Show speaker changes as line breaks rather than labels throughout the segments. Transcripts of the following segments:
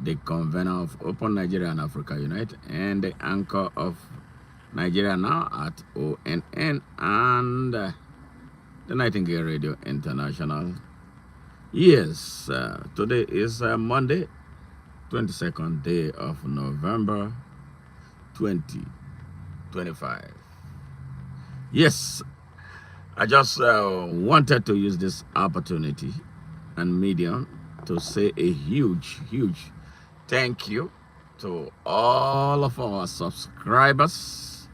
the convener of Open Nigeria and Africa Unite, and the anchor of Nigeria Now at ONN and the Nightingale Radio International. Yes, today is Monday, 22nd day of November 2025. Yes, I just wanted to use this opportunity and medium to say a huge thank you to all of our subscribers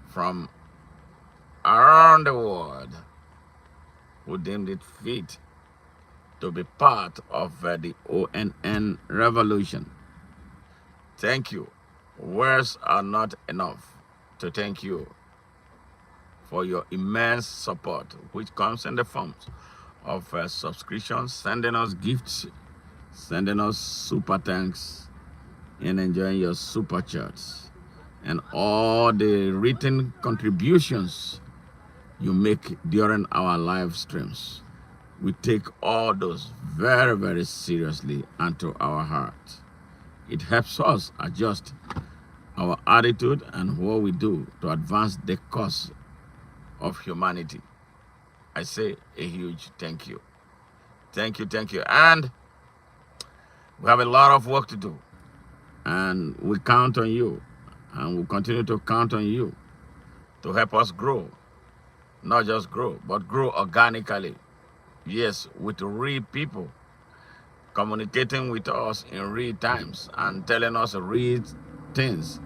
from around the world who deemed it fit to be part of the ONN revolution. Thank you. Words are not enough to thank you for your immense support, which comes in the forms of subscriptions, sending us gifts, sending us super thanks, and enjoying your super chats, and all the written contributions you make during our live streams. We take all those very seriously and to our heart. It helps us adjust our attitude and what we do to advance the cause of humanity. I say a huge thank you. Thank you. And we have a lot of work to do. And we count on you. And we'll continue to count on you to help us grow. Not just grow, but grow organically. Yes, with real people communicating with us in real times and telling us real things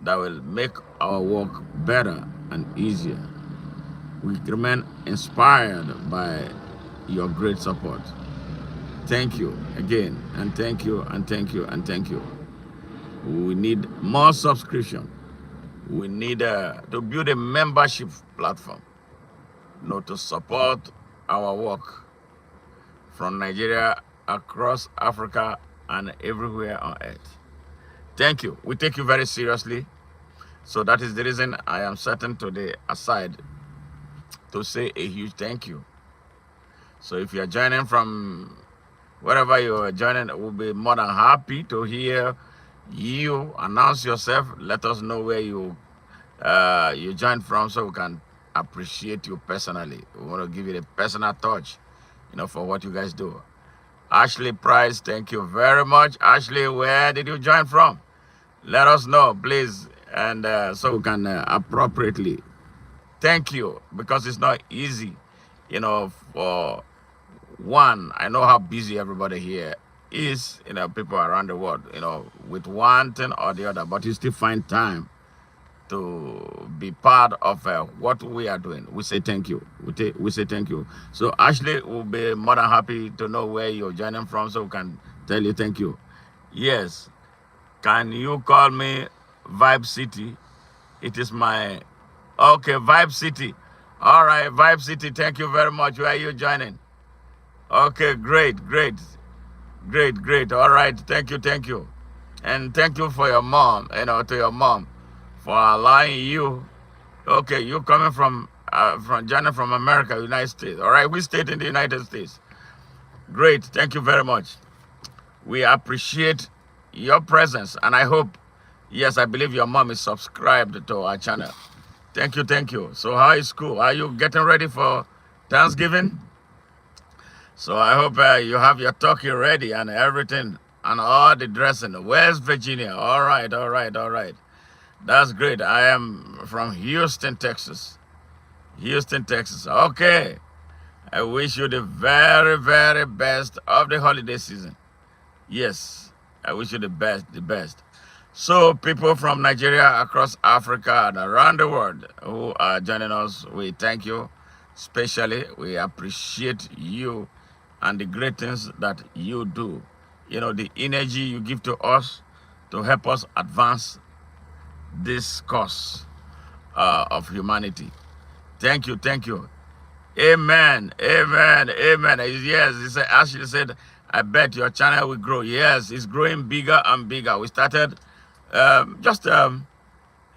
that will make our work better and easier. We remain inspired by your great support. Thank you again, and thank you. We need more subscription. We need to build a membership platform, to support our work from Nigeria across Africa and everywhere on earth. Thank you. We take you very seriously. So that is the reason I am setting today aside to say a huge thank you. So if you are joining from wherever you are joining, we'll be more than happy to hear you announce yourself. Let us know where you joined from so we can appreciate you personally. We want to give you a personal touch, for what you guys do. Ashley Price, thank you very much. Ashley, where did you join from? Let us know, please, and so we can appropriately thank you, because it's not easy, for one. I know how busy everybody here is, people around the world, with one thing or the other, but you still find time to be part of what we are doing. We say thank you. We say thank you. So Ashley will be more than happy to know where you're joining from so we can tell you thank you. Yes. Can you call me Vibe City? It is my... Okay, Vibe City. All right, Vibe City, thank you very much. Where are you joining? Okay, great. All right, thank you. And thank you for your mom, to your mom, for allowing you. Okay, you coming from joining from America, United States. All right, which state in the United States? Great, thank you very much. We appreciate your presence, and I hope, yes, I believe your mom is subscribed to our channel. Thank you. So how is school? Are you getting ready for Thanksgiving? So I hope you have your turkey ready and everything and all the dressing. West Virginia. All right. That's great. I am from Houston, Texas. Okay. I wish you the very best of the holiday season. Yes, I wish you the best. So people from Nigeria, across Africa, and around the world who are joining us, we thank you. Especially, we appreciate you and the great things that you do. The energy you give to us to help us advance this cause of humanity. Thank you. Amen. Yes, Ashley said, I bet your channel will grow. Yes, it's growing bigger and bigger. We started just, very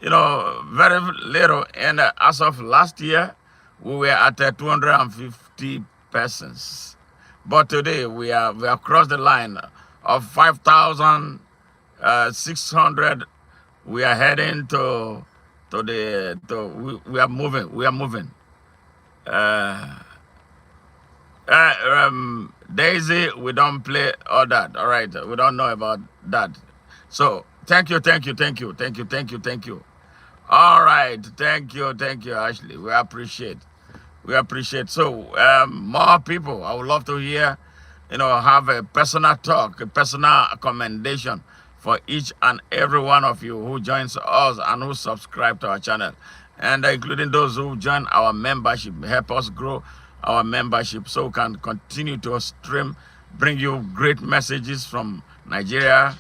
little. And as of last year, we were at 250 persons. But today we have crossed the line of 5,600. We are heading we are moving. Uh, Daisy, we don't play all that. All right, we don't know about that. So thank you, thank you, thank you, thank you, thank you, thank you. All right, thank you, Ashley. We appreciate. We appreciate. So more people. I would love to hear, have a personal talk, a personal commendation for each and every one of you who joins us and who subscribe to our channel, and including those who join our membership. Help us grow our membership so we can continue to stream, bring you great messages from Nigeria,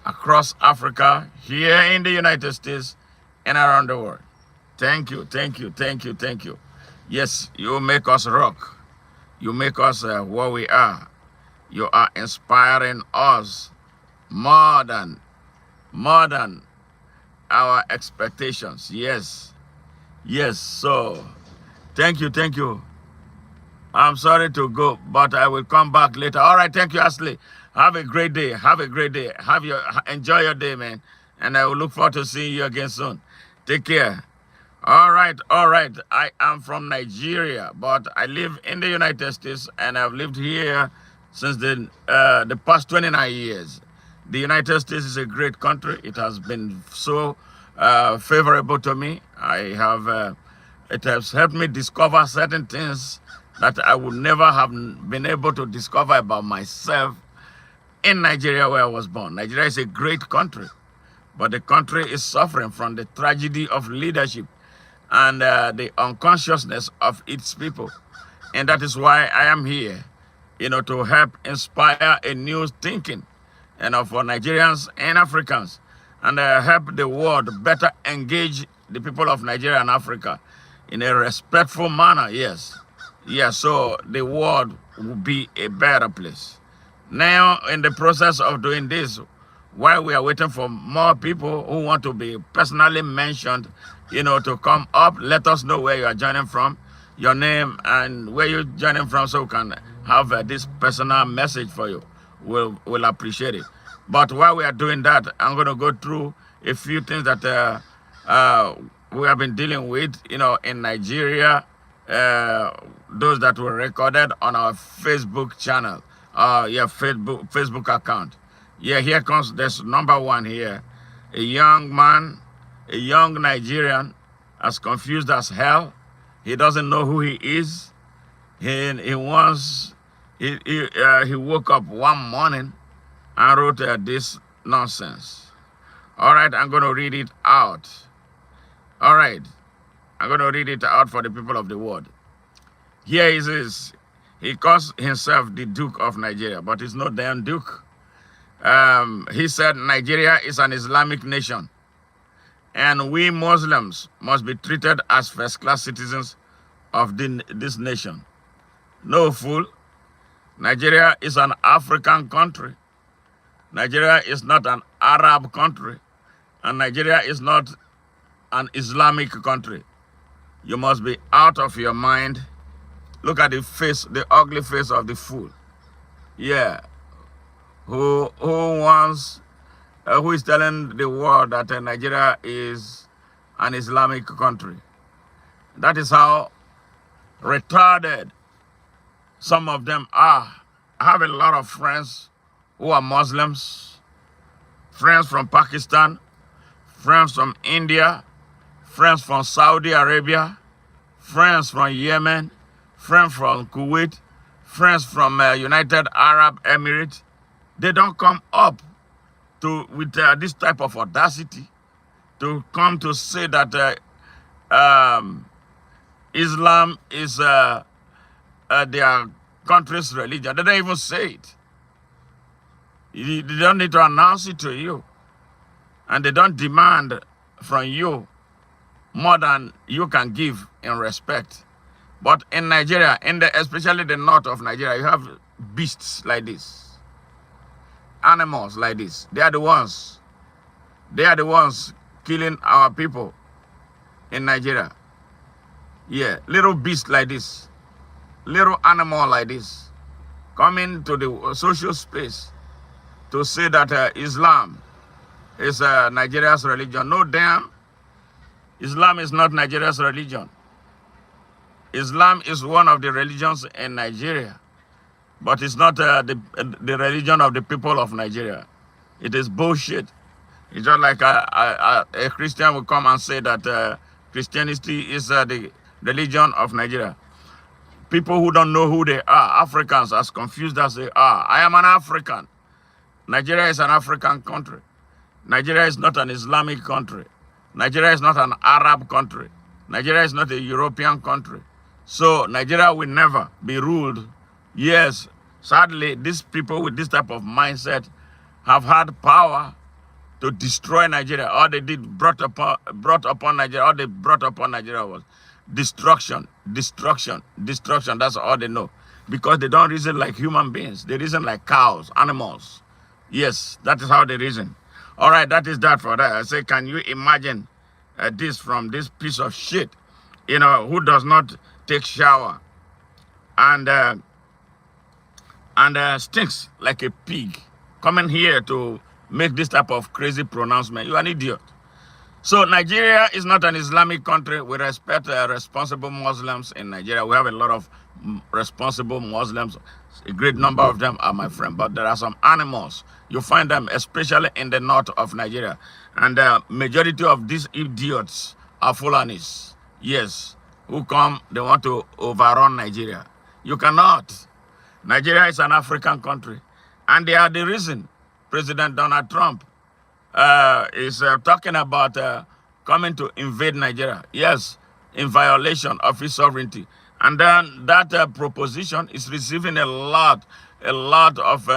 across Africa, here in the United States, and around the world. Thank you, thank you, thank you, thank you. Yes, you make us rock. You make us what we are. You are inspiring us more than our expectations. Yes, yes. So, thank you, thank you. I'm sorry to go, but I will come back later. All right, thank you, Ashley. Have a great day. Have a great day. Enjoy your day, man. And I will look forward to seeing you again soon. Take care. All right, all right. I am from Nigeria, but I live in the United States, and I've lived here since the past 29 years. The United States is a great country. It has been so favorable to me. It has helped me discover certain things that I would never have been able to discover about myself in Nigeria, where I was born. Nigeria is a great country, but the country is suffering from the tragedy of leadership and the unconsciousness of its people. And that is why I am here, to help inspire a new thinking, for Nigerians and Africans, and help the world better engage the people of Nigeria and Africa in a respectful manner. Yes. Yeah, so the world will be a better place. Now, in the process of doing this, while we are waiting for more people who want to be personally mentioned, to come up, let us know where you are joining from, your name, and where you're joining from, so we can have this personal message for you. We'll appreciate it. But while we are doing that, I'm going to go through a few things that we have been dealing with, in Nigeria. Those that were recorded on our Facebook channel, Facebook account. Yeah, here comes this number one here. A young man, a young Nigerian, as confused as hell. He doesn't know who he is. He woke up one morning and wrote this nonsense. All right, I'm going to read it out. All right, I'm going to read it out for the people of the world. Here he says, he calls himself the Duke of Nigeria, but he's not damn Duke. He said Nigeria is an Islamic nation, and we Muslims must be treated as first-class citizens of this nation. No, fool. Nigeria is an African country. Nigeria is not an Arab country, and Nigeria is not an Islamic country. You must be out of your mind. Look at the face, the ugly face of the fool. Yeah. Who is telling the world that Nigeria is an Islamic country? That is how retarded some of them are. I have a lot of friends who are Muslims, friends from Pakistan, friends from India, friends from Saudi Arabia, friends from Yemen, friends from Kuwait, friends from United Arab Emirates. They don't come up with this type of audacity to come to say that Islam is their country's religion. They don't even say it. They don't need to announce it to you. And they don't demand from you more than you can give in respect. But in Nigeria, especially the north of Nigeria, you have beasts like this, animals like this. They are the ones killing our people in Nigeria. Yeah, little beast like this, little animal like this, coming to the social space to say that Islam is Nigeria's religion. No, damn. Islam is not Nigeria's religion. Islam is one of the religions in Nigeria, but it's not the religion of the people of Nigeria. It is bullshit. It's just like a Christian will come and say that Christianity is the religion of Nigeria. People who don't know who they are, Africans, as confused as they are. I am an African. Nigeria is an African country. Nigeria is not an Islamic country. Nigeria is not an Arab country. Nigeria is not a European country. So Nigeria will never be ruled. Yes, sadly, these people with this type of mindset have had power to destroy Nigeria. All they did brought upon Nigeria, all they brought upon Nigeria was destruction, destruction, destruction. That's all they know. Because they don't reason like human beings. They reason like cows, animals. Yes, that is how they reason. All right, that is that for that. I say, can you imagine this from this piece of shit, who does not take shower and stinks like a pig, coming here to make this type of crazy pronouncement? You're an idiot. So Nigeria is not an Islamic country. We respect responsible Muslims in Nigeria. We have a lot of responsible Muslims. A great number of them are my friend. But there are some animals. You find them especially in the north of Nigeria. And the majority of these idiots are Fulanis. Yes, who come, they want to overrun Nigeria. You cannot. Nigeria is an African country. And they are the reason President Donald Trump is talking about coming to invade Nigeria. Yes, in violation of his sovereignty. And then that proposition is receiving a lot of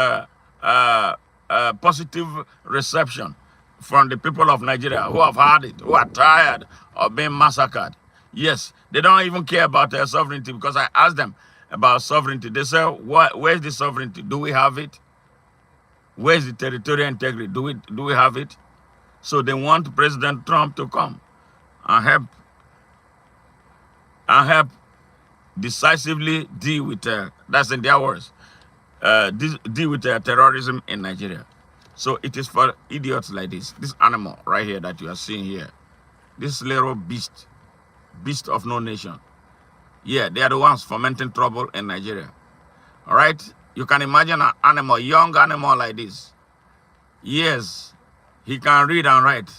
positive reception from the people of Nigeria who have had it, who are tired of being massacred. Yes, they don't even care about their sovereignty, because I asked them about sovereignty. They say, where's the sovereignty? Do we have it? Where's the territorial integrity? Do we have it? So they want President Trump to come and help decisively deal with, that's in their words, deal with terrorism in Nigeria. So it is for idiots like this animal right here that you are seeing here, this little beast of no nation. Yeah, they are the ones fomenting trouble in Nigeria. All right? You can imagine an animal, young animal like this. Yes, he can read and write,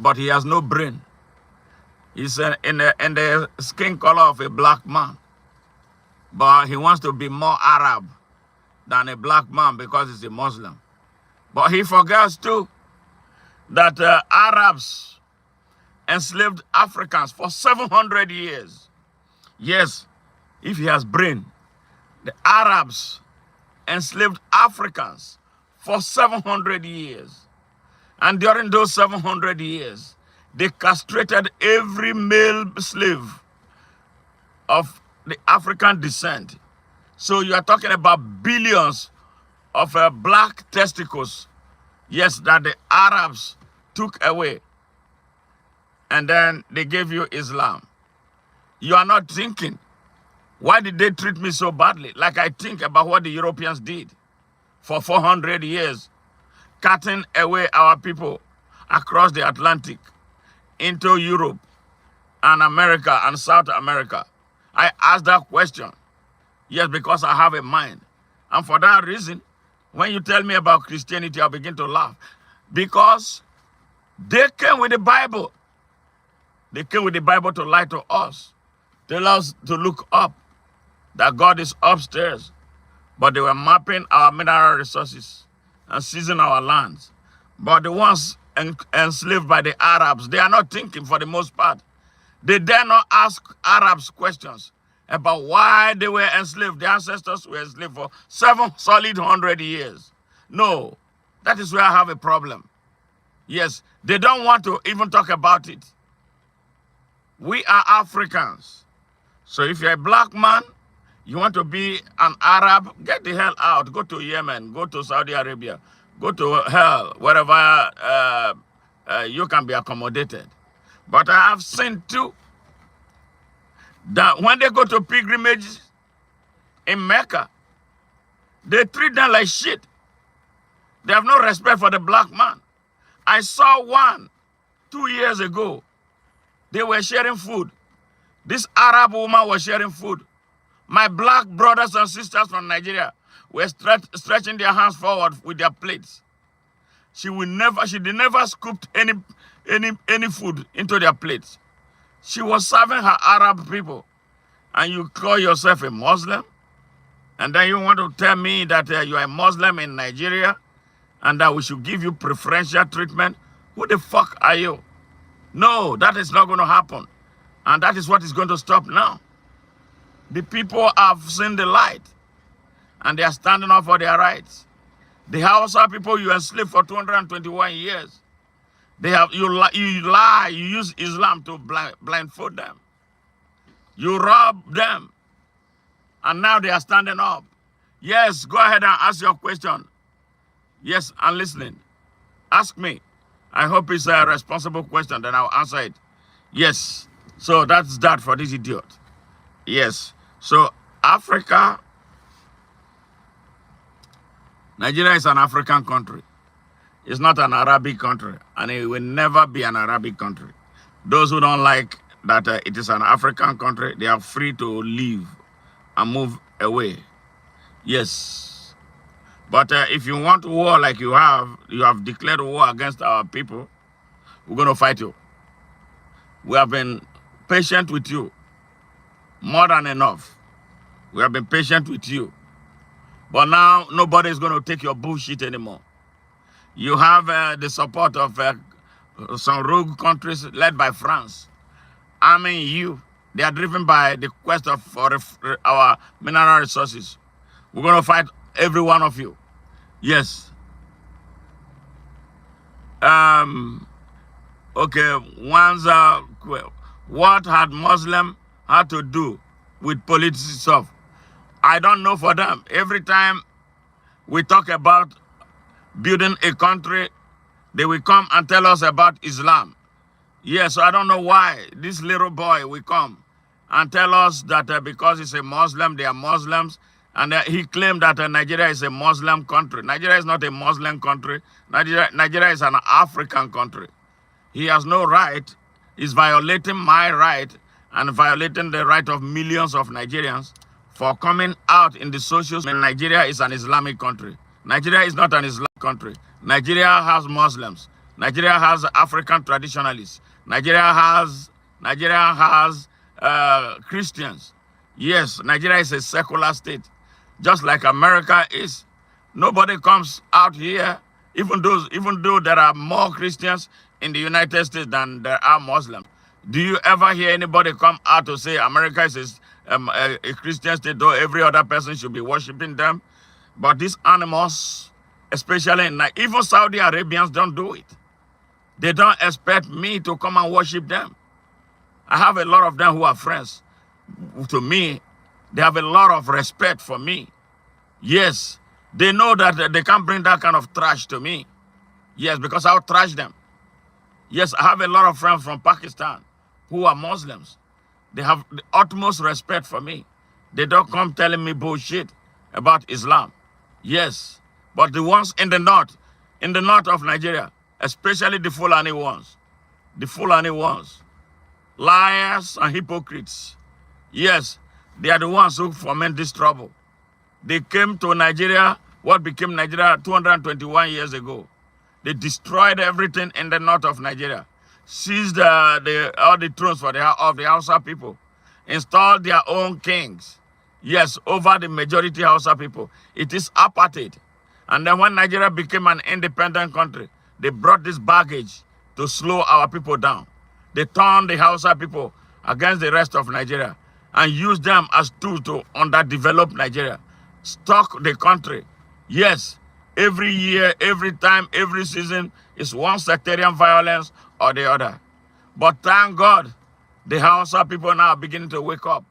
but he has no brain. He's in the skin color of a black man, but he wants to be more Arab than a black man because he's a Muslim. But he forgets too that Arabs enslaved Africans for 700 years. Yes, if he has brain, the Arabs enslaved Africans for 700 years. And during those 700 years, they castrated every male slave of the African descent. So you are talking about billions of black testicles, yes, that the Arabs took away. And then they gave you Islam. You are not thinking, why did they treat me so badly? Like I think about what the Europeans did for 400 years, cutting away our people across the Atlantic into Europe and America and South America. I asked that question. Yes, because I have a mind. And for that reason, when you tell me about Christianity, I begin to laugh. Because they came with the Bible. They came with the Bible to lie to us. Tell us to look up, that God is upstairs. But they were mapping our mineral resources and seizing our lands. But the ones enslaved by the Arabs, they are not thinking for the most part. They dare not ask Arabs questions about why they were enslaved. Their ancestors were enslaved for 7 solid 100 years. No, that is where I have a problem. Yes, they don't want to even talk about it. We are Africans. So if you're a black man, you want to be an Arab, get the hell out. Go to Yemen, go to Saudi Arabia, go to hell, wherever you can be accommodated. But I have seen too that when they go to pilgrimages in Mecca, they treat them like shit. They have no respect for the black man. I saw one 2 years ago. They were sharing food. This Arab woman was sharing food. My black brothers and sisters from Nigeria were stretching their hands forward with their plates. She did never scooped any food into their plates. She was serving her Arab people. And you call yourself a Muslim? And then you want to tell me that you are a Muslim in Nigeria and that we should give you preferential treatment? Who the fuck are you? No, that is not going to happen. And that is what is going to stop now. The people have seen the light and they are standing up for their rights. The Hausa people you enslaved for 221 years. You lie, you use Islam to blindfold them. You rob them. And now they are standing up. Yes, go ahead and ask your question. Yes, I'm listening. Ask me. I hope it's a responsible question, then I'll answer it. Yes. So that's that for this idiot. Yes. So Africa, Nigeria is an African country. It's not an Arabic country, and it will never be an Arabic country. Those who don't like that it is an African country, they are free to leave and move away. Yes. But if you want war like you have declared war against our people, we're going to fight you. We have been patient with you. More than enough. We have been patient with you. But now, nobody is going to take your bullshit anymore. You have the support of some rogue countries led by France. Arming you. They are driven by the quest for our mineral resources. We're going to fight every one of you. Yes. Okay, what had Muslim had to do with political stuff? I don't know for them. Every time we talk about building a country, they will come and tell us about Islam. Yes, so I don't know why this little boy will come and tell us that because he's a Muslim, they are Muslims, and he claimed that Nigeria is a Muslim country. Nigeria is not a Muslim country. Nigeria is an African country. He has no right. He's violating my right and violating the right of millions of Nigerians for coming out in the socials. Nigeria is an Islamic country. Nigeria is not an Islamic country. Nigeria has Muslims. Nigeria has African traditionalists. Nigeria has Christians. Yes, Nigeria is a secular state, just like America is. Nobody comes out here, even though there are more Christians in the United States than there are Muslims. Do you ever hear anybody come out to say America is a Christian state, though every other person should be worshiping them? But these animals, especially even Saudi Arabians, don't do it. They don't expect me to come and worship them. I have a lot of them who are friends to me. They have a lot of respect for me. Yes, they know that they can't bring that kind of trash to me. Yes, because I'll trash them. Yes, I have a lot of friends from Pakistan who are Muslims. They have the utmost respect for me. They don't come telling me bullshit about Islam. Yes, but the ones in the north of Nigeria, especially the Fulani ones, liars and hypocrites. Yes, they are the ones who foment this trouble. They came to Nigeria, what became Nigeria 221 years ago. They destroyed everything in the north of Nigeria, seized all the thrones of the Hausa people, installed their own kings. Yes, over the majority Hausa people. It is apartheid. And then when Nigeria became an independent country, they brought this baggage to slow our people down. They turned the Hausa people against the rest of Nigeria and used them as tools to underdevelop Nigeria, stock the country. Yes, every year, every time, every season is one sectarian violence or the other. But thank God, the Hausa people now are beginning to wake up.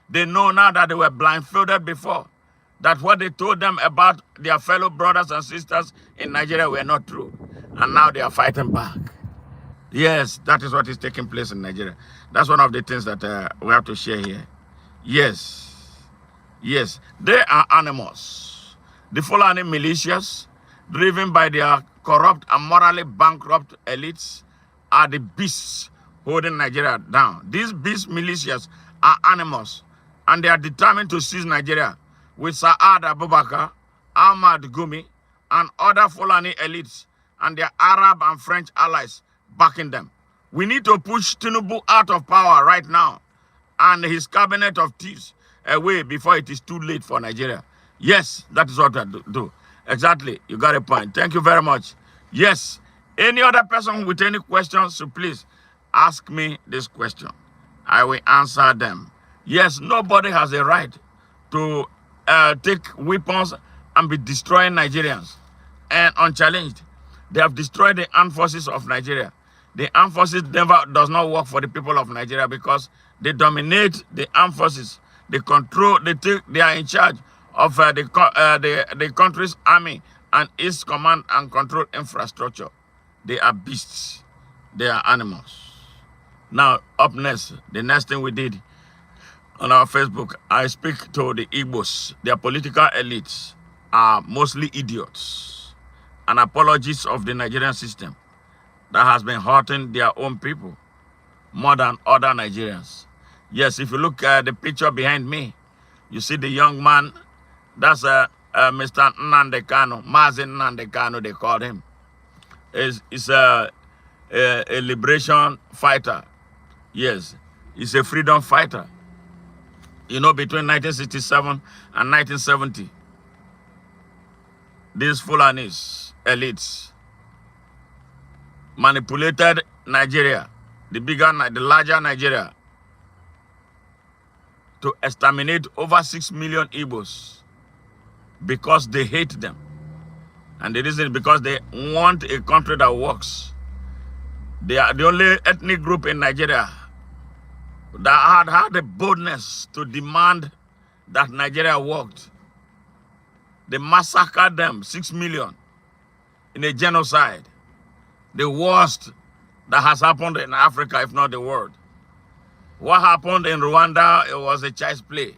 They know now that they were blindfolded before, that what they told them about their fellow brothers and sisters in Nigeria were not true. And now they are fighting back. Yes, that is what is taking place in Nigeria. That's one of the things that we have to share here. Yes, yes, they are animals. The Fulani militias, driven by their corrupt and morally bankrupt elites, are the beasts holding Nigeria down. These beast militias are animals, and they are determined to seize Nigeria with Saad Abubakar, Ahmad Gumi, and other Fulani elites and their Arab and French allies backing them. We need to push Tinubu out of power right now and his cabinet of thieves away before it is too late for Nigeria. Yes, that is what I do. Exactly. You got a point. Thank you very much. Yes. Any other person with any questions, so please ask me this question. I will answer them. Yes, nobody has a right to take weapons and be destroying Nigerians and unchallenged. They have destroyed the armed forces of Nigeria. The armed forces never does not work for the people of Nigeria because they dominate the armed forces. They control. They are in charge of the country's army and its command and control infrastructure. They are beasts. They are animals. Now, up next, the next thing we did on our Facebook, I speak to the Igbos. Their political elites are mostly idiots and apologists of the Nigerian system that has been hurting their own people more than other Nigerians. Yes, if you look at the picture behind me, you see the young man. That's Mr. Nnamdi Kanu, Mazi Nnamdi Kanu, they called him. He's a liberation fighter. Yes, he's a freedom fighter. You know, between 1967 and 1970, these Fulanis, elites, manipulated Nigeria, the larger Nigeria, to exterminate over 6 million Igbos because they hate them. And the reason is because they want a country that works. They are the only ethnic group in Nigeria that had the boldness to demand that Nigeria worked. They massacred them, 6 million, in a genocide. The worst that has happened in Africa, if not the world. What happened in Rwanda, it was a child's play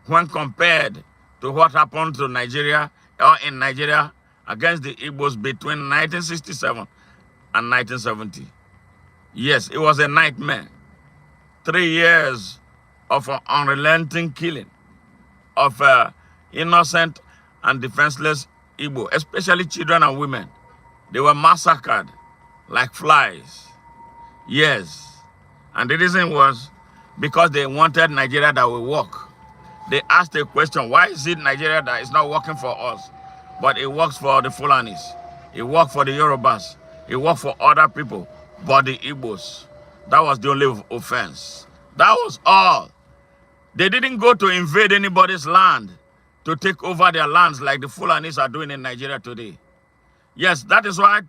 when compared to what happened to Nigeria, or in Nigeria, against the Igbos between 1967 and 1970. Yes, it was a nightmare. 3 years of unrelenting killing of innocent and defenseless Igbo, especially children and women. They were massacred like flies. Yes. And the reason was because they wanted Nigeria that will work. They asked a question, why is it Nigeria that is not working for us? But it works for the Fulanis. It worked for the Yorubas. It worked for other people, but the Igbos. That was the only offense. That was all. They didn't go to invade anybody's land to take over their lands like the Fulanis are doing in Nigeria today. Yes, that is why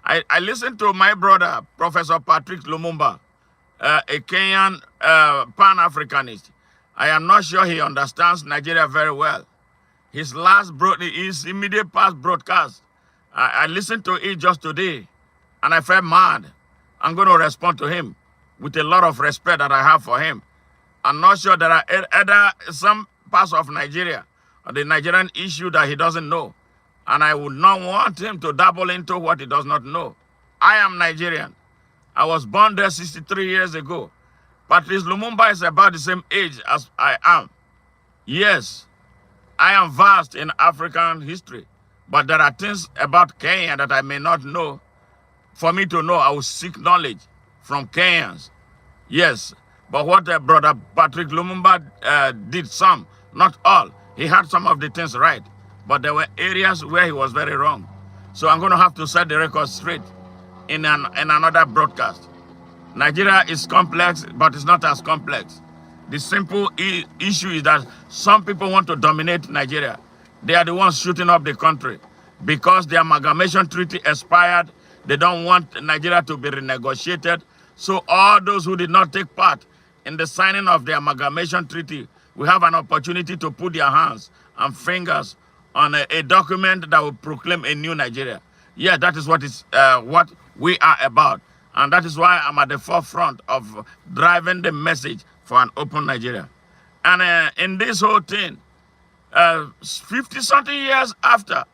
I listened to my brother, Professor Patrick Lumumba, a Kenyan Pan-Africanist. I am not sure he understands Nigeria very well. His immediate past broadcast, I listened to it just today, and I felt mad. I'm going to respond to him with a lot of respect that I have for him. I'm not sure there are either some parts of Nigeria or the Nigerian issue that he doesn't know. And I would not want him to dabble into what he does not know. I am Nigerian. I was born there 63 years ago. Patrice Lumumba is about the same age as I am. Yes, I am vast in African history, but there are things about Kenya that I may not know. For me to know, I will seek knowledge from Kenyans. Yes, but what Brother Patrick Lumumba did some, not all. He had some of the things right, but there were areas where he was very wrong. So I'm going to have to set the record straight in another broadcast. Nigeria is complex, but it's not as complex. The simple issue is that some people want to dominate Nigeria. They are the ones shooting up the country. Because the amalgamation treaty expired, they don't want Nigeria to be renegotiated. So all those who did not take part in the signing of the amalgamation treaty will have an opportunity to put their hands and fingers on a document that will proclaim a new Nigeria. Yeah, that is what we are about. And that is why I'm at the forefront of driving the message for an open Nigeria. And in this whole thing, 50-something years after,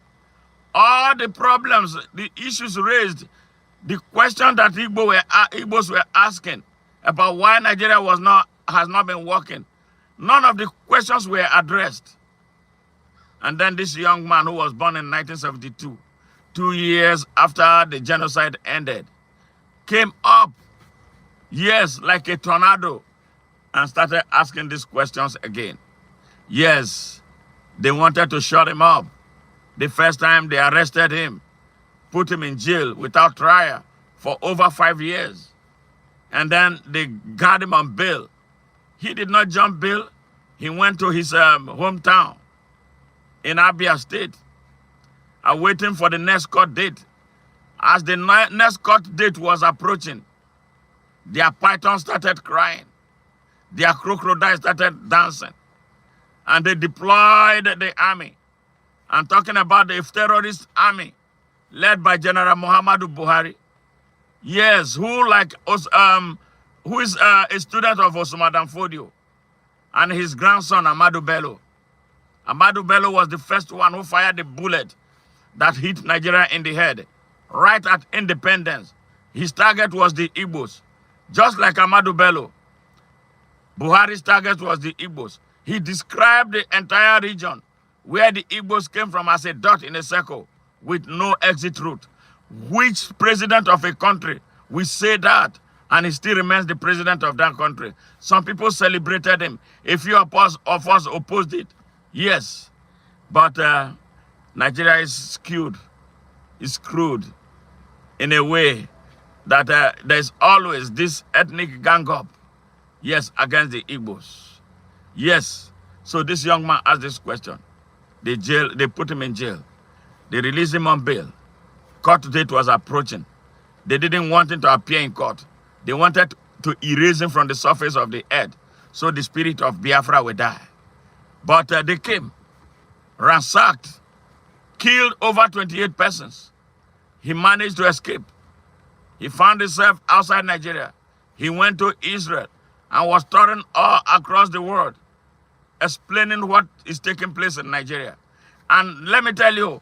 All the problems, the issues raised, the question that Igbos were asking about why Nigeria has not been working, none of the questions were addressed. And then this young man who was born in 1972, 2 years after the genocide ended, came up, yes, like a tornado, and started asking these questions again. Yes, they wanted to shut him up. The first time they arrested him, put him in jail without trial for over 5 years. And then they got him on bail. He did not jump bail. He went to his hometown in Abia State, awaiting for the next court date. As the next court date was approaching, their pythons started crying. Their crocodiles started dancing. And they deployed the army. I'm talking about the terrorist army led by General Muhammadu Buhari. Yes, who is a student of Osman Danfodio and his grandson Amadu Bello. Amadu Bello was the first one who fired the bullet that hit Nigeria in the head right at independence. His target was the Igbos. Just like Amadu Bello, Buhari's target was the Igbos. He described the entire region where the Igbos came from as a dot in a circle with no exit route. Which president of a country will say that and he still remains the president of that country? Some people celebrated him. A few of us opposed it. Yes. But Nigeria is skewed, is screwed in a way that there's always this ethnic gang up, yes, against the Igbos. Yes. So this young man asked this question. They put him in jail. They released him on bail. Court date was approaching. They didn't want him to appear in court. They wanted to erase him from the surface of the earth so the spirit of Biafra would die. But they came, ransacked, killed over 28 persons. He managed to escape. He found himself outside Nigeria. He went to Israel and was touring all across the world, explaining what is taking place in Nigeria. And let me tell you,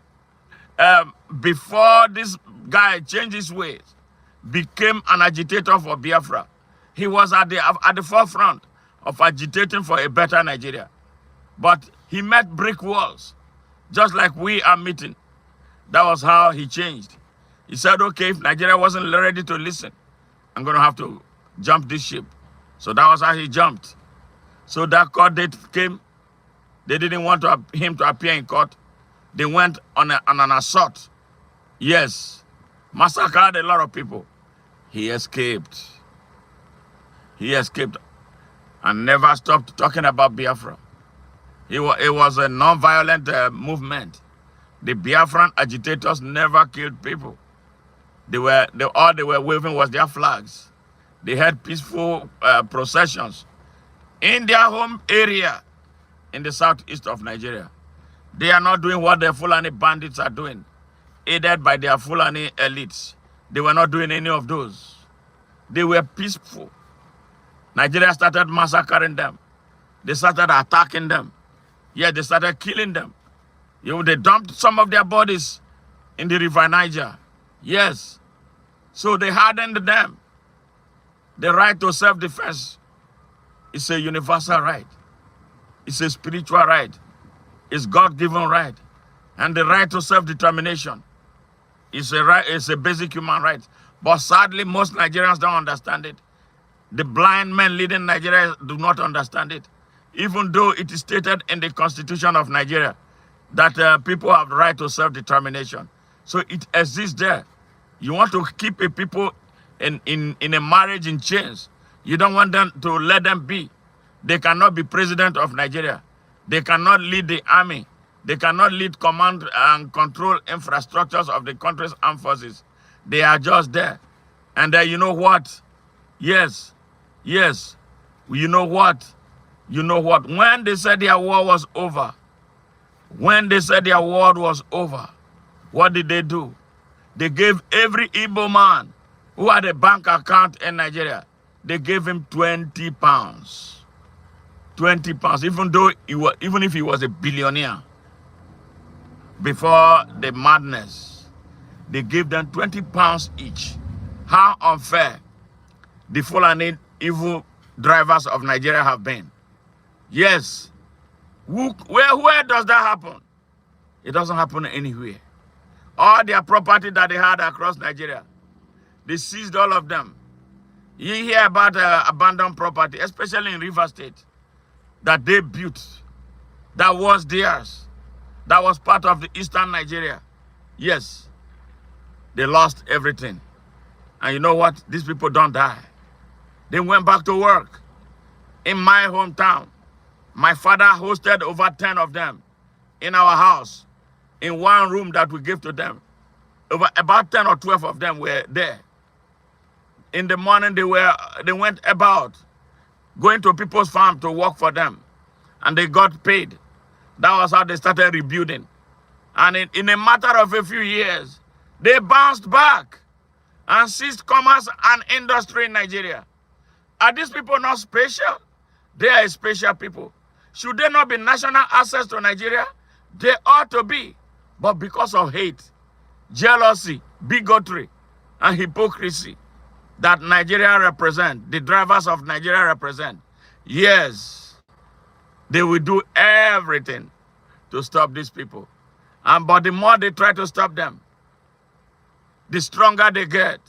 before this guy changed his ways, became an agitator for Biafra, he was at the forefront of agitating for a better Nigeria. But he met brick walls, just like we are meeting. That was how he changed. He said, okay, if Nigeria wasn't ready to listen, I'm going to have to jump this ship. So that was how he jumped. So that court date came. They didn't want him to appear in court. They went on an assault. Yes. Massacred a lot of people. He escaped. He escaped and never stopped talking about Biafra. It was a non-violent movement. The Biafran agitators never killed people. All they were waving was their flags. They had peaceful processions in their home area in the southeast of Nigeria. They are not doing what the Fulani bandits are doing, aided by their Fulani elites. They were not doing any of those. They were peaceful. Nigeria started massacring them. They started attacking them. Yeah, they started killing them. They dumped some of their bodies in the river Niger. Yes. So they hardened them. The right to self-defense is a universal right. It's a spiritual right. It's God-given right. And the right to self-determination is a basic human right. But sadly, most Nigerians don't understand it. The blind men leading Nigeria do not understand it. Even though it is stated in the Constitution of Nigeria that people have the right to self-determination. So it exists there. You want to keep a people in a marriage in chains. You don't want them to let them be. They cannot be president of Nigeria. They cannot lead the army. They cannot lead command and control infrastructures of the country's armed forces. They are just there. And you know what? Yes. Yes. You know what? You know what? When they said their war was over, what did they do? They gave every Igbo man who had a bank account in Nigeria, they gave him 20 pounds. 20 pounds, even if he was a billionaire. before the madness, they gave them 20 pounds each. How unfair the Fulani evil drivers of Nigeria have been. Yes. Where does that happen? It doesn't happen anywhere. All their property that they had across Nigeria, they seized all of them. You hear about abandoned property, especially in River State, that they built, that was theirs, that was part of the eastern Nigeria. Yes, they lost everything. And you know what? These people don't die. They went back to work. In my hometown, my father hosted over 10 of them in our house, in one room that we gave to them. About 10 or 12 of them were there. In the morning, they went about, going to people's farm to work for them. And they got paid. That was how they started rebuilding. And in a matter of a few years, they bounced back and seized commerce and industry in Nigeria. Are these people not special? They are special people. Should they not be national assets to Nigeria? They ought to be. But because of hate, jealousy, bigotry, and hypocrisy that Nigeria represent, the drivers of Nigeria represent, yes, they will do everything to stop these people. But the more they try to stop them, the stronger they get.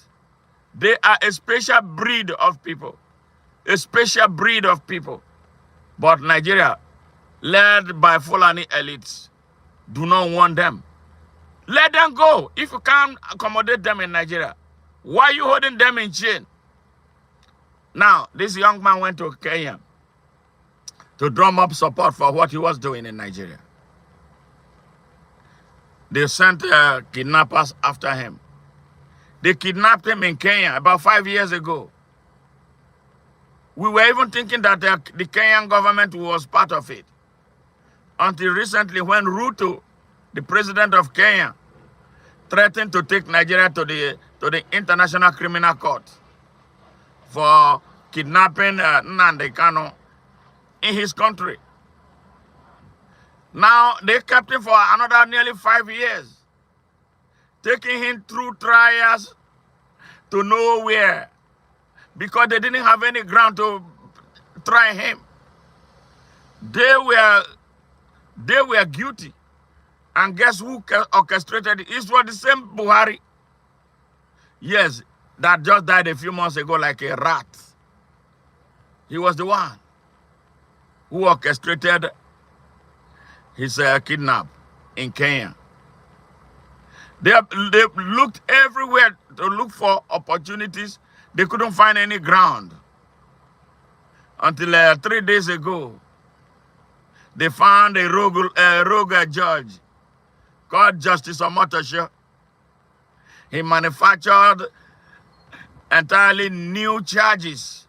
They are a special breed of people. A special breed of people. But Nigeria, led by Fulani elites, do not want them. Let them go. If you can't accommodate them in Nigeria, why are you holding them in chain? Now, this young man went to Kenya to drum up support for what he was doing in Nigeria. They sent kidnappers after him. They kidnapped him in Kenya about 5 years ago. We were even thinking that the Kenyan government was part of it. Until recently, when Ruto, the president of Kenya, threatened to take Nigeria to the International Criminal Court for kidnapping Nnamdi Kanu in his country. Now, they kept him for another nearly 5 years, taking him through trials to nowhere because they didn't have any ground to try him. They were guilty. And guess who orchestrated it? It was the same Buhari. Yes, that just died a few months ago like a rat. He was the one who orchestrated his kidnap in Kenya. They looked everywhere to look for opportunities. They couldn't find any ground. Until 3 days ago, they found a rogue judge called Justice Omotosho. He manufactured entirely new charges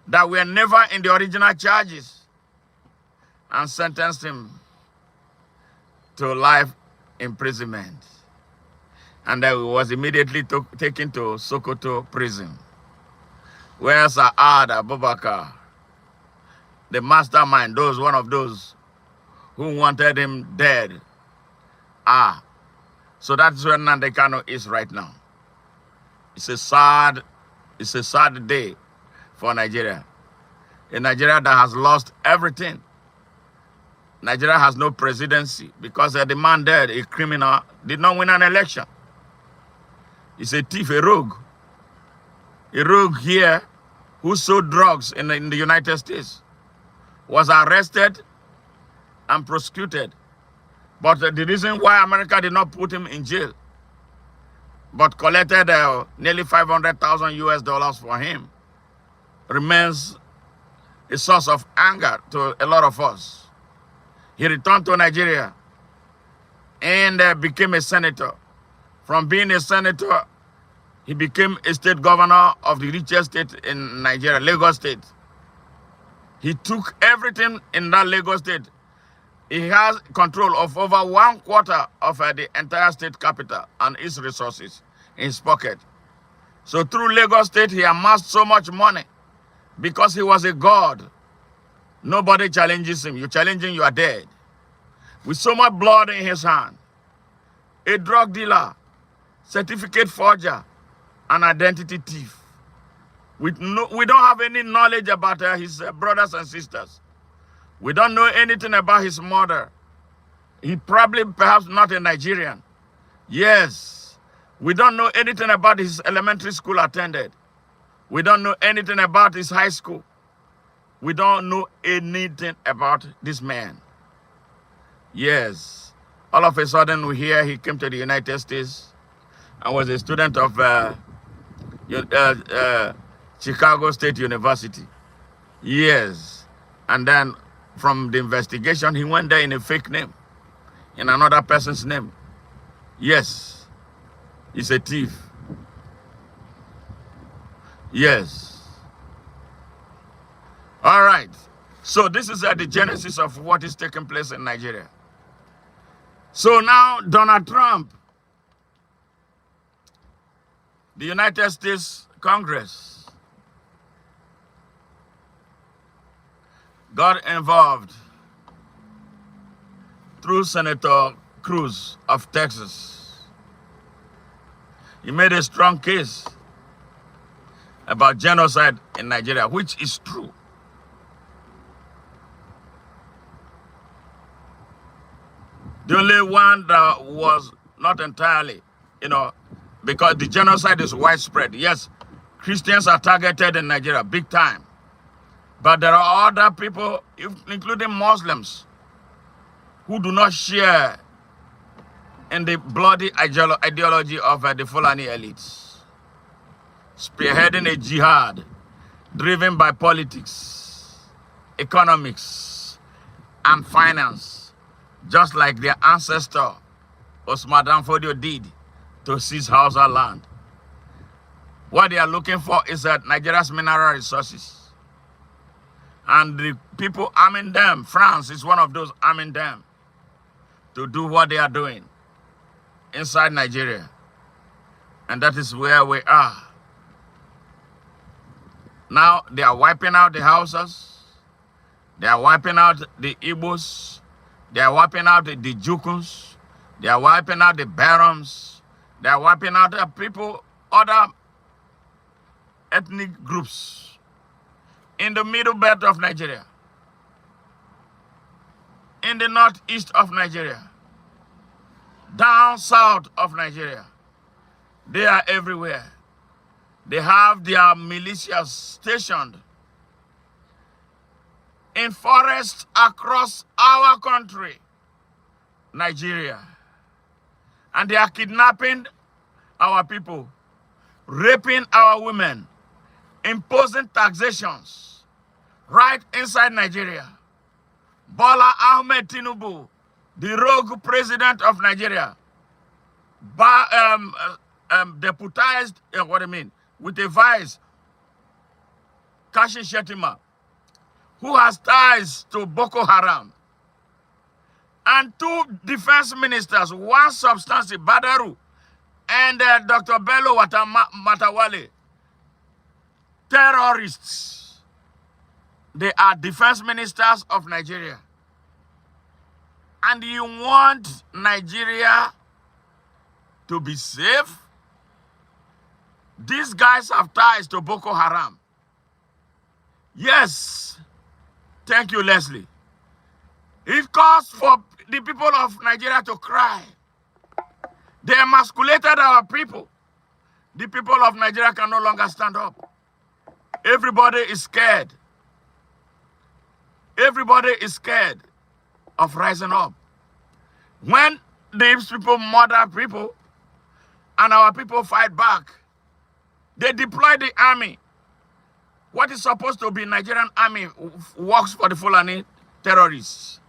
that were never in the original charges and sentenced him to life imprisonment. And then he was immediately taken to Sokoto prison, where Saad Abubakar, the mastermind, one of those who wanted him dead, are. So that's where Nnamdi Kanu is right now. It's a sad day for Nigeria. A Nigeria that has lost everything. Nigeria has no presidency because the man dead, a criminal, did not win an election. He's a thief, a rogue. A rogue here who sold drugs in the United States was arrested and prosecuted. But the reason why America did not put him in jail, but collected nearly $500,000 for him, remains a source of anger to a lot of us. He returned to Nigeria and became a senator. From being a senator, he became a state governor of the richest state in Nigeria, Lagos State. He took everything in that Lagos State. He has control of over 1/4 of the entire state capital and its resources in his pocket. So through Lagos State, he amassed so much money because he was a god. Nobody challenges him. You challenge him, you are dead. With so much blood in his hand, a drug dealer, certificate forger, an identity thief. We don't have any knowledge about his brothers and sisters. We don't know anything about his mother. He probably perhaps not a Nigerian. Yes. We don't know anything about his elementary school attended. We don't know anything about his high school. We don't know anything about this man. Yes. All of a sudden we hear he came to the United States and was a student of Chicago State University. Yes. And then from the investigation, he went there in a fake name, in another person's name. Yes. He's a thief. Yes. All right. So this is the genesis of what is taking place in Nigeria. So now Donald Trump, the United States Congress, got involved through Senator Cruz of Texas. He made a strong case about genocide in Nigeria, which is true. The only one that was not entirely, because the genocide is widespread. Yes, Christians are targeted in Nigeria big time. But there are other people, including Muslims, who do not share in the bloody ideology of the Fulani elites, spearheading a jihad driven by politics, economics, and finance, just like their ancestor Osman Danfodio did to seize Hausa land. What they are looking for is Nigeria's mineral resources. And the people arming them, France is one of those arming them to do what they are doing inside Nigeria. And that is where we are. Now they are wiping out the Hausas. They are wiping out the Igbos. They are wiping out the Jukuns. They are wiping out the Barons. They are wiping out the people, other ethnic groups in the middle belt of Nigeria, in the northeast of Nigeria, down south of Nigeria. They are everywhere. They have their militias stationed in forests across our country, Nigeria. And they are kidnapping our people, raping our women, imposing taxations right inside Nigeria. Bola Ahmed Tinubu, the rogue president of Nigeria, deputized, with a vice, Kashi Shettima, who has ties to Boko Haram, and two defense ministers, one substantive, Badaru, and Dr. Bello Matawale, terrorists. They are defense ministers of Nigeria. And you want Nigeria to be safe? These guys have ties to Boko Haram. Yes. Thank you, Leslie. It calls for the people of Nigeria to cry. They emasculated our people. The people of Nigeria can no longer stand up. Everybody is scared. Everybody is scared of rising up. When these people murder people and our people fight back, they deploy the army. What is supposed to be Nigerian army works for the Fulani terrorists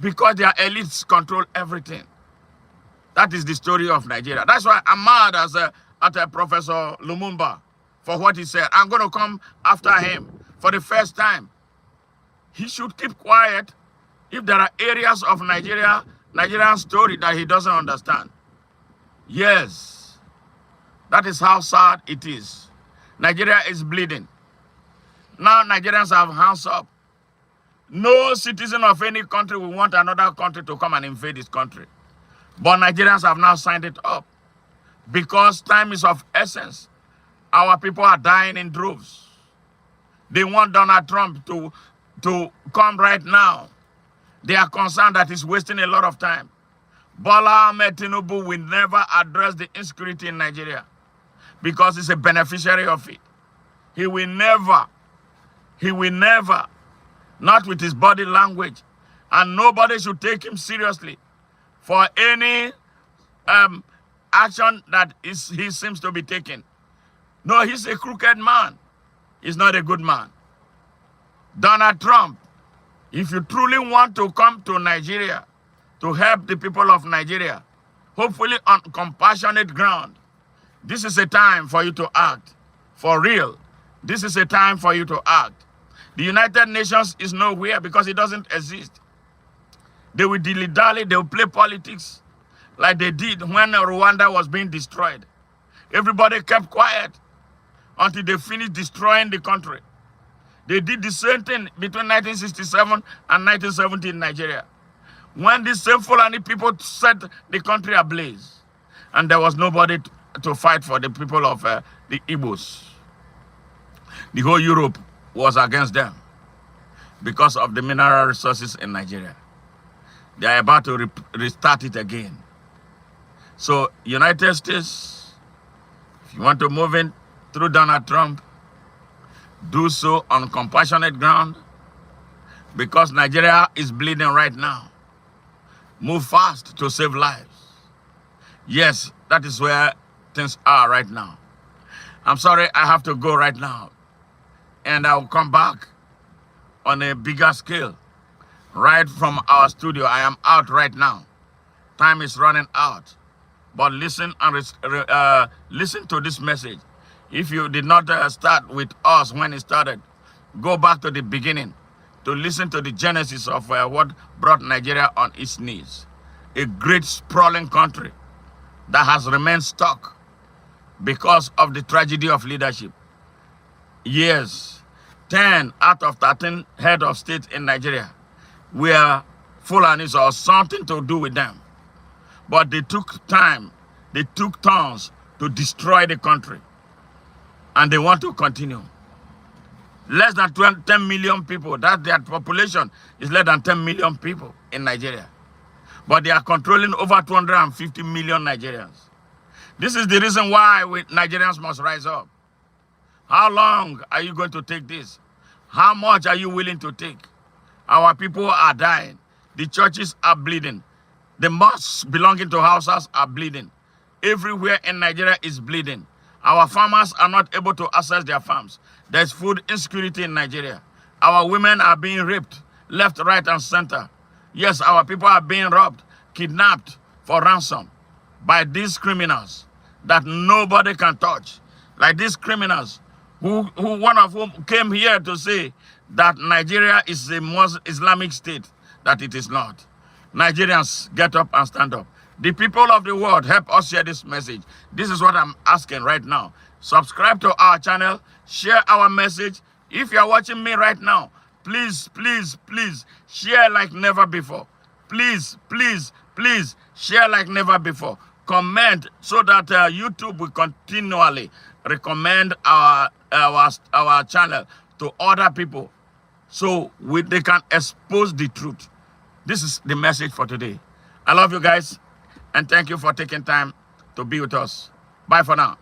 because their elites control everything. That is the story of Nigeria. That's why I'm mad at Professor Lumumba for what he said. I'm going to come after him for the first time. He should keep quiet if there are areas of Nigerian story that he doesn't understand. Yes, that is how sad it is. Nigeria is bleeding. Now Nigerians have hands up. No citizen of any country will want another country to come and invade his country. But Nigerians have now signed it up because time is of essence. Our people are dying in droves. They want Donald Trump to come right now. They are concerned that he's wasting a lot of time. Bola Ahmed Tinubu will never address the insecurity in Nigeria because he's a beneficiary of it. He will never, not with his body language. And nobody should take him seriously for any action that he seems to be taking. No, he's a crooked man. He's not a good man. Donald Trump, if you truly want to come to Nigeria to help the people of Nigeria, hopefully on compassionate ground, this is a time for you to act. For real, this is a time for you to act. The United Nations is nowhere because it doesn't exist. They will dilly-dally, they will play politics like they did when Rwanda was being destroyed. Everybody kept quiet until they finished destroying the country. They did the same thing between 1967 and 1970 in Nigeria, when these same Fulani people set the country ablaze, and there was nobody to fight for the people of the Igbos. The whole Europe was against them because of the mineral resources in Nigeria. They are about to restart it again. So, United States, if you want to move in through Donald Trump, do so on compassionate ground because Nigeria is bleeding right now. Move fast to save lives. Yes, that is where things are right now. I'm sorry, I have to go right now. And I'll come back on a bigger scale. Right from our studio, I am out right now. Time is running out. But listen and listen to this message. If you did not start with us when it started, go back to the beginning to listen to the genesis of what brought Nigeria on its knees. A great sprawling country that has remained stuck because of the tragedy of leadership. Yes, 10 out of 13 head of state in Nigeria were Fulanis or something to do with them. But they took time, they took turns to destroy the country. And they want to continue. Less than 10 million people, that their population is less than 10 million people in Nigeria. But they are controlling over 250 million Nigerians. This is the reason why Nigerians must rise up. How long are you going to take this? How much are you willing to take? Our people are dying. The churches are bleeding. The mosques belonging to houses are bleeding. Everywhere in Nigeria is bleeding. Our farmers are not able to access their farms. There's food insecurity in Nigeria. Our women are being raped, left, right, and center. Yes, our people are being robbed, kidnapped for ransom by these criminals that nobody can touch. Like these criminals, who one of whom came here to say that Nigeria is a Muslim Islamic state, that it is not. Nigerians, get up and stand up. The people of the world, help us share this message. This is what I'm asking right now. Subscribe to our channel, share our message. If you are watching me right now, please, please, please, share like never before. Please, please, please, share like never before. Comment so that YouTube will continually recommend our channel to other people so they can expose the truth. This is the message for today. I love you guys, and thank you for taking time to be with us. Bye for now.